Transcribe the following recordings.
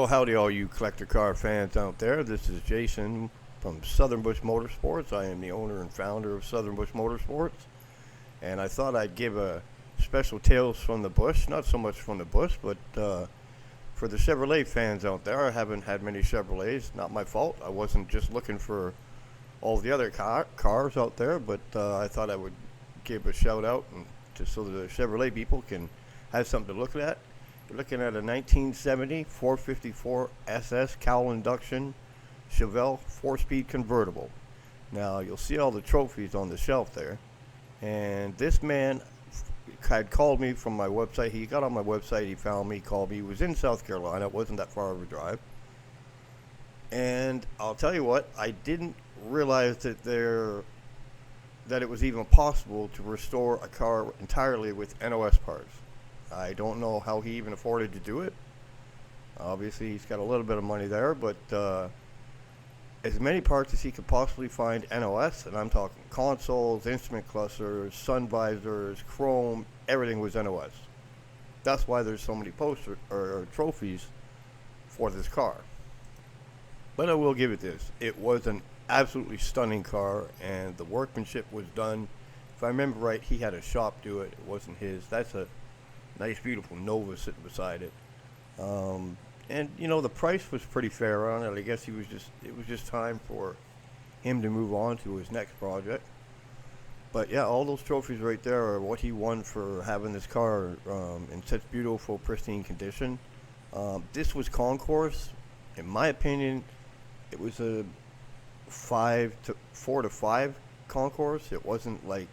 Well, howdy, all you collector car fans out there. This is Jason from Southern Bush Motorsports. I am the owner and founder of Southern Bush Motorsports, and I thought I'd give a special Tales from the Bush, not so much from the bush, but for the Chevrolet fans out there. I haven't had many Chevrolets, not my fault. I wasn't just looking for all the other cars out there, but I thought I would give a shout out and just so the Chevrolet people can have something to look at. You're looking at a 1970 454 SS cowl induction Chevelle 4-speed convertible. Now, you'll see all the trophies on the shelf there. And this man had called me from my website. He got on my website, he found me, called me. He was in South Carolina. It wasn't that far of a drive. And I'll tell you what, I didn't realize that it was even possible to restore a car entirely with NOS parts. I don't know how he even afforded to do it. Obviously, he's got a little bit of money there, but as many parts as he could possibly find NOS, and I'm talking consoles, instrument clusters, sun visors, chrome, everything was NOS. That's why there's so many posters or trophies for this car. But I will give it this. It was an absolutely stunning car, and the workmanship was done. If I remember right, he had a shop do it. It wasn't his. That's a nice, beautiful Nova sitting beside it. And, you know, the price was pretty fair on it. I guess it was just time for him to move on to his next project. But, yeah, all those trophies right there are what he won for having this car in such beautiful, pristine condition. This was concourse. In my opinion, it was a 4 to 5 concourse. It wasn't like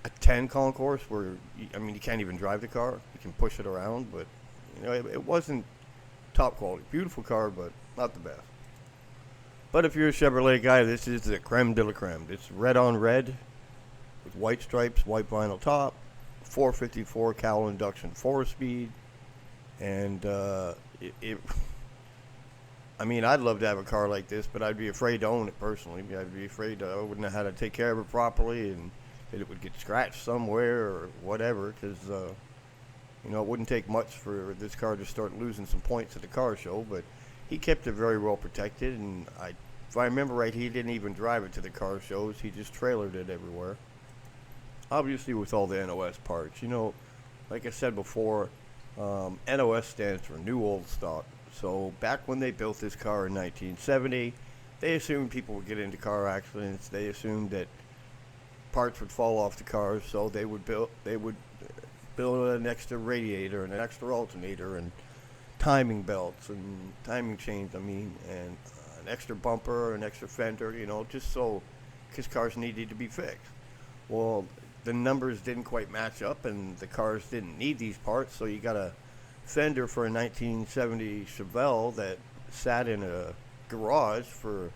a 10 concourse where, you can't even drive the car. You can push it around, but, it wasn't top quality. Beautiful car, but not the best. But if you're a Chevrolet guy, this is the creme de la creme. It's red on red with white stripes, white vinyl top, 454 cowl induction 4-speed, and I'd love to have a car like this, but I'd be afraid to own it personally. I'd be afraid I wouldn't know how to take care of it properly, and that it would get scratched somewhere or whatever, because, it wouldn't take much for this car to start losing some points at the car show, but he kept it very well protected, and if I remember right, he didn't even drive it to the car shows. He just trailered it everywhere. Obviously, with all the NOS parts, like I said before, NOS stands for New Old Stock. So back when they built this car in 1970, they assumed people would get into car accidents. They assumed that parts would fall off the cars, so they would build an extra radiator and an extra alternator and timing belts and timing chains, and an extra bumper, an extra fender, just so, because cars needed to be fixed. Well, the numbers didn't quite match up, and the cars didn't need these parts, so you got a fender for a 1970 Chevelle that sat in a garage for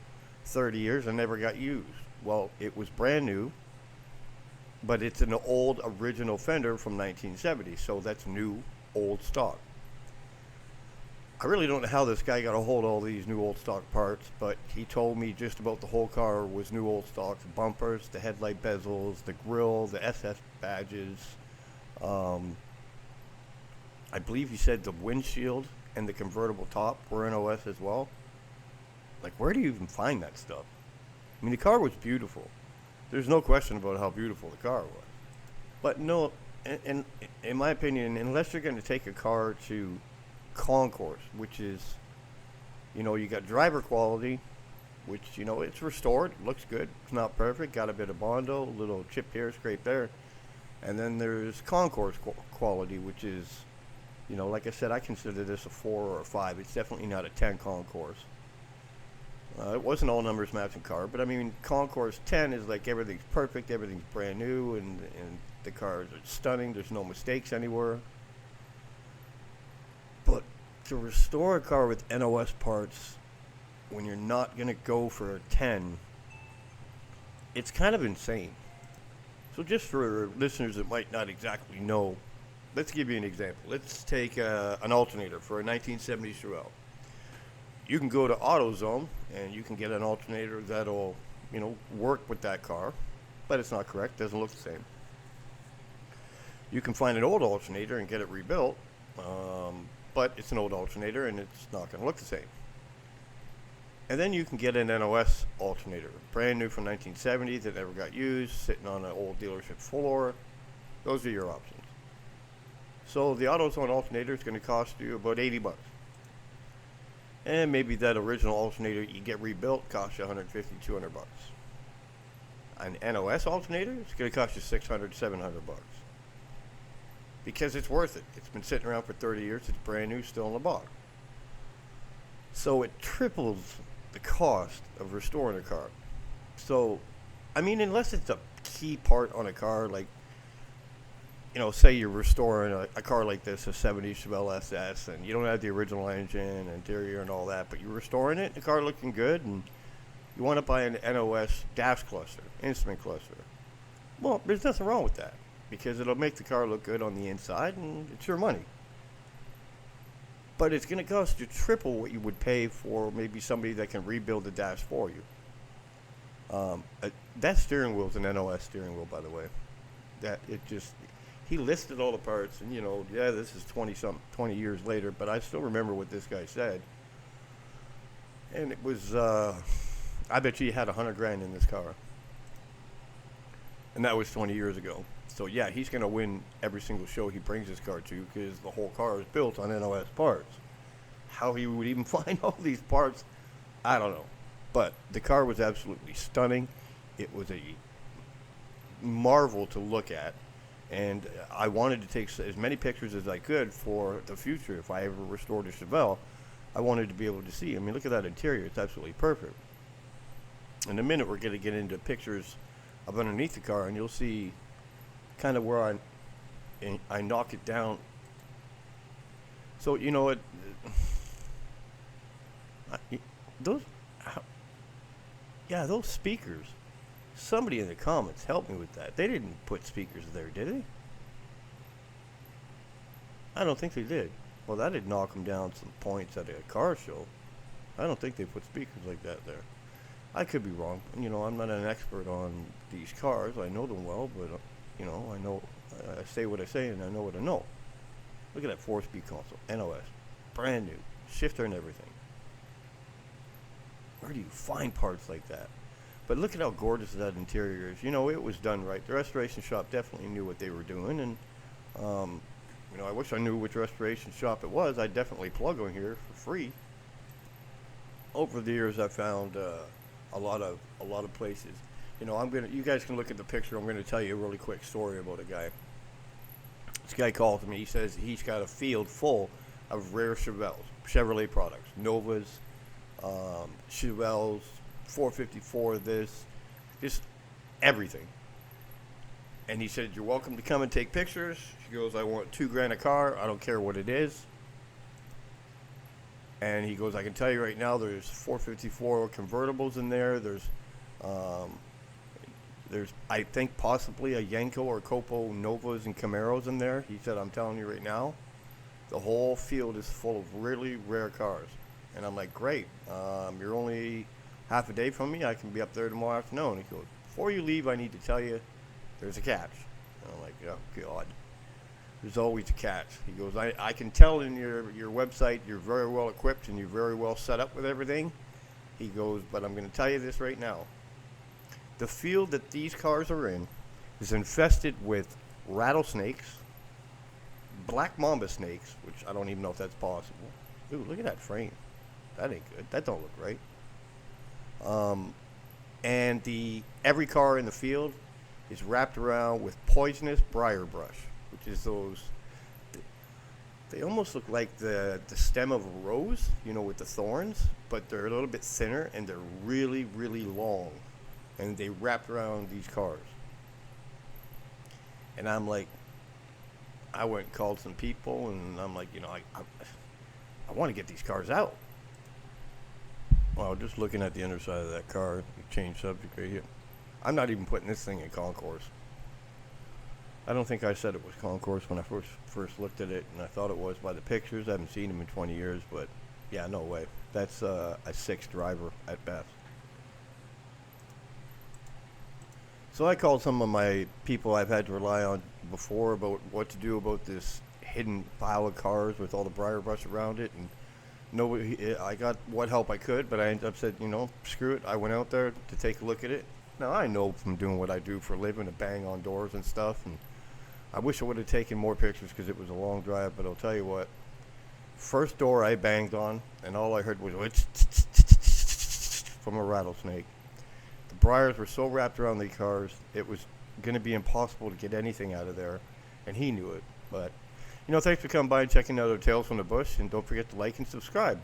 30 years and never got used. Well, it was brand new, but it's an old original fender from 1970, so that's new old stock. I really don't know how this guy got a hold of all these new old stock parts, but he told me just about the whole car was new old stock. The bumpers, the headlight bezels, the grille, the SS badges. I believe he said the windshield and the convertible top were NOS as well. Like, where do you even find that stuff? The car was beautiful. There's no question about how beautiful the car was. But no, in my opinion, unless you're going to take a car to concourse, which is, you got driver quality, which, it's restored, looks good, it's not perfect, got a bit of Bondo, a little chip here, scrape there. And then there's concourse quality, which is, like I said, I consider this a 4 or a 5. It's definitely not a 10 concourse. It wasn't all numbers matching car, but concourse 10 is like everything's perfect, everything's brand new, and the cars are stunning, there's no mistakes anywhere. But to restore a car with NOS parts when you're not going to go for a 10, it's kind of insane. So just for listeners that might not exactly know, let's give you an example. Let's take an alternator for a 1970 Chevelle. You can go to AutoZone and you can get an alternator that'll, work with that car, but it's not correct, doesn't look the same. You can find an old alternator and get it rebuilt, but it's an old alternator and it's not going to look the same. And then you can get an NOS alternator, brand new from 1970 that never got used, sitting on an old dealership floor. Those are your options. So the AutoZone alternator is going to cost you about 80 bucks. And maybe that original alternator you get rebuilt costs you 150, 200 bucks. An NOS alternator is going to cost you 600, 700 bucks. Because it's worth it. It's been sitting around for 30 years. It's brand new, still in the box. So it triples the cost of restoring a car. So, I mean, unless it's a key part on a car, like, you know, say you're restoring a car like this, a 70 Chevelle SS, and you don't have the original engine, interior, and all that, but you're restoring it, the car looking good, and you want to buy an NOS dash cluster, instrument cluster. Well, there's nothing wrong with that, because it'll make the car look good on the inside, and it's your money. But it's going to cost you triple what you would pay for maybe somebody that can rebuild the dash for you. That steering wheel is an NOS steering wheel, by the way. That it just, he listed all the parts, and you know, yeah, this is 20 years later, but I still remember what this guy said. And it was, I bet you he had $100,000 in this car, and that was 20 years ago. So yeah, he's going to win every single show he brings his car to, because the whole car is built on NOS parts. How he would even find all these parts, I don't know. But the car was absolutely stunning. It was a marvel to look at. And I wanted to take as many pictures as I could for the future. If I ever restored a Chevelle, I wanted to be able to see. I mean, look at that interior. It's absolutely perfect. In a minute, we're going to get into pictures of underneath the car, and you'll see kind of where I knock it down. So, you know what? Those speakers. Somebody in the comments help me with that. They didn't put speakers there, did they? I don't think they did. Well, that did knock them down some points at a car show. I don't think they put speakers like that there. I could be wrong. You know, I'm not an expert on these cars. I know them well, but, you know, I say what I say and I know what I know. Look at that 4-speed console. NOS. Brand new. Shifter and everything. Where do you find parts like that? But look at how gorgeous that interior is. You know, it was done right. The restoration shop definitely knew what they were doing. And, you know, I wish I knew which restoration shop it was. I'd definitely plug them here for free. Over the years, I found a lot of places. You know, you guys can look at the picture. I'm going to tell you a really quick story about a guy. This guy calls me. He says he's got a field full of rare Chevrolet products. Novas, Chevelles, 454, just everything. And he said, you're welcome to come and take pictures. He goes, I want $2,000 a car. I don't care what it is. And he goes, I can tell you right now, there's 454 convertibles in there. There's I think possibly a Yenko or Copo Novas and Camaros in there. He said, I'm telling you right now, the whole field is full of really rare cars. And I'm like, great. You're only half a day from me. I can be up there tomorrow afternoon. He goes, before you leave, I need to tell you there's a catch. And I'm like, oh, God. There's always a catch. He goes, I can tell in your website you're very well equipped and you're very well set up with everything. He goes, but I'm going to tell you this right now. The field that these cars are in is infested with rattlesnakes, black mamba snakes, which I don't even know if that's possible. Ooh, look at that frame. That ain't good. That don't look right. And every car in the field is wrapped around with poisonous briar brush, which is those. They almost look like the stem of a rose, you know, with the thorns, but they're a little bit thinner and they're really, really long, and they wrapped around these cars. And I'm like, I went and called some people, and I'm like, you know, I want to get these cars out. Well, just looking at the underside of that car, change subject right here. I'm not even putting this thing in concourse. I don't think I said it was concourse when I first looked at it, and I thought it was by the pictures. I haven't seen them in 20 years, but yeah, no way. That's a 6 driver at best. So I called some of my people I've had to rely on before about what to do about this hidden pile of cars with all the briar brush around it, and nobody. I got what help I could, but I ended up said, screw it. I went out there to take a look at it. Now I know from doing what I do for a living to bang on doors and stuff, and I wish I would have taken more pictures because it was a long drive. But I'll tell you what, first door I banged on, and all I heard was from a rattlesnake. The briars were so wrapped around the cars, it was going to be impossible to get anything out of there, and he knew it. But, thanks for coming by and checking out our Tales from the Bush, and don't forget to like and subscribe.